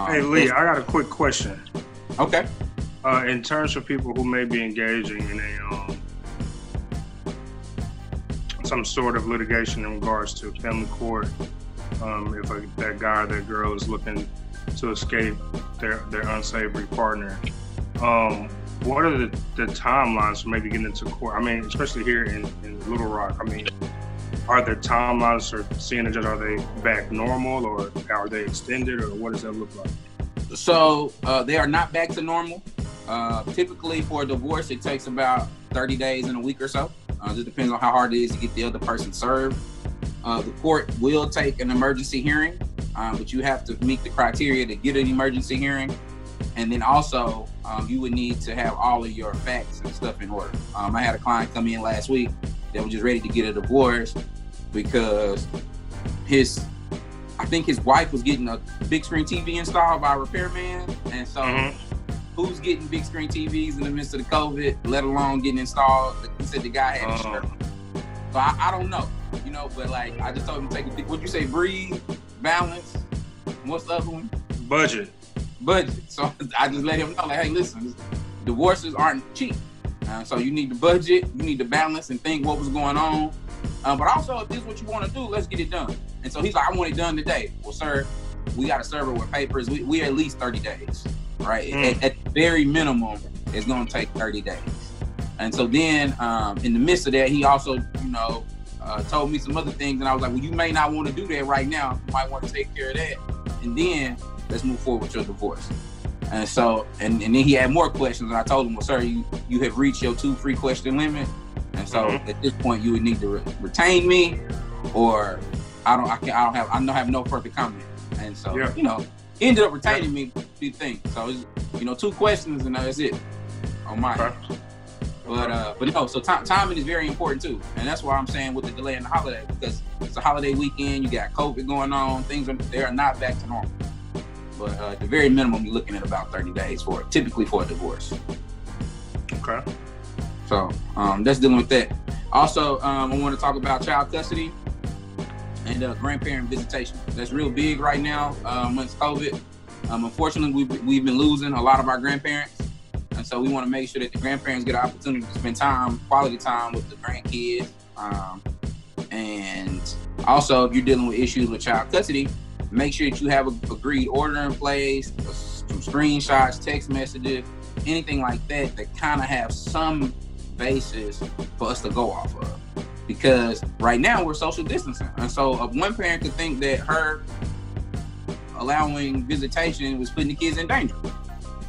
Hey Lee, I got a quick question. Okay. In terms of people who may be engaging in some sort of litigation in regards to family court, if that guy or that girl is looking to escape their unsavory partner, what are the timelines for maybe getting into court? I mean, especially here in Little Rock. I mean, are there timelines for seeing the judge? Are they back normal, or are they extended, or what does that look like? So they are not back to normal. Typically for a divorce, it takes about 30 days and a week or so. It just depends on how hard it is to get the other person served. The court will take an emergency hearing, but you have to meet the criteria to get an emergency hearing. And then also, you would need to have all of your facts and stuff in order. I had a client come in last week that was just ready to get a divorce because I think his wife was getting a big screen TV installed by a repairman. And so who's getting big screen TVs in the midst of the COVID, let alone getting installed? He said the guy had insurance. So I don't know, but like, I just told him to take what'd you say, breathe, balance, and what's the other one? Budget. So I just let him know, like, hey, listen, divorces aren't cheap. So you need to budget, you need to balance and think what was going on. But also, if this is what you want to do, let's get it done. And so he's like, I want it done today. Well, sir, we got to serve it with papers. We at least 30 days, right? At the very minimum, it's going to take 30 days. And so then in the midst of that, he also, told me some other things. And I was like, well, you may not want to do that right now. You might want to take care of that. And then let's move forward with your divorce. And so, and then he had more questions. And I told him, well, sir, you have reached your 2 free question limit. And so at this point, you would need to retain me, or I don't have no further comment. And so, he ended up retaining me a few things. So, it's, 2 questions and that's it on my end. But no, so timing is very important too. And that's why I'm saying with the delay in the holiday, because it's a holiday weekend, you got COVID going on, they are not back to normal. But at the very minimum, you're looking at about 30 days typically for a divorce. Okay. So that's dealing with that. Also, I want to talk about child custody and grandparent visitation. That's real big right now amongst COVID. Unfortunately, we've been losing a lot of our grandparents. And so we want to make sure that the grandparents get an opportunity to spend quality time with the grandkids. And also, if you're dealing with issues with child custody, make sure that you have an agreed order in place, some screenshots, text messages, anything like that kind of have some basis for us to go off of. Because right now we're social distancing. And so one parent could think that her allowing visitation was putting the kids in danger.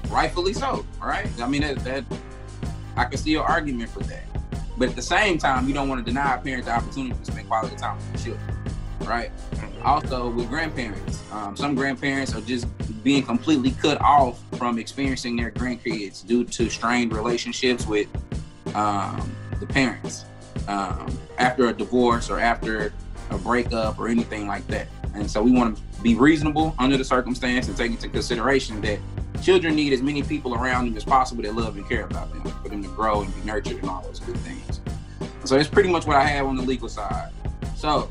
Rightfully so, all right? I mean, that I can see your argument for that. But at the same time, you don't want to deny a parent the opportunity to spend quality time with their children, right? Also, with grandparents, some grandparents are just being completely cut off from experiencing their grandkids due to strained relationships with the parents after a divorce or after a breakup or anything like that. And so we want to be reasonable under the circumstance and take into consideration that children need as many people around them as possible that love and care about them, for them to grow and be nurtured and all those good things. So that's pretty much what I have on the legal side. So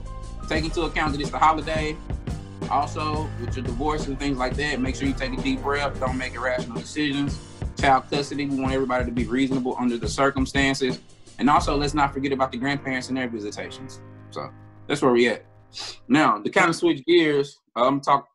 take into account that it's the holiday. Also, with your divorce and things like that, make sure you take a deep breath. Don't make irrational decisions. Child custody, we want everybody to be reasonable under the circumstances. And also, let's not forget about the grandparents and their visitations. So that's where we at. Now, to kind of switch gears, I'm talking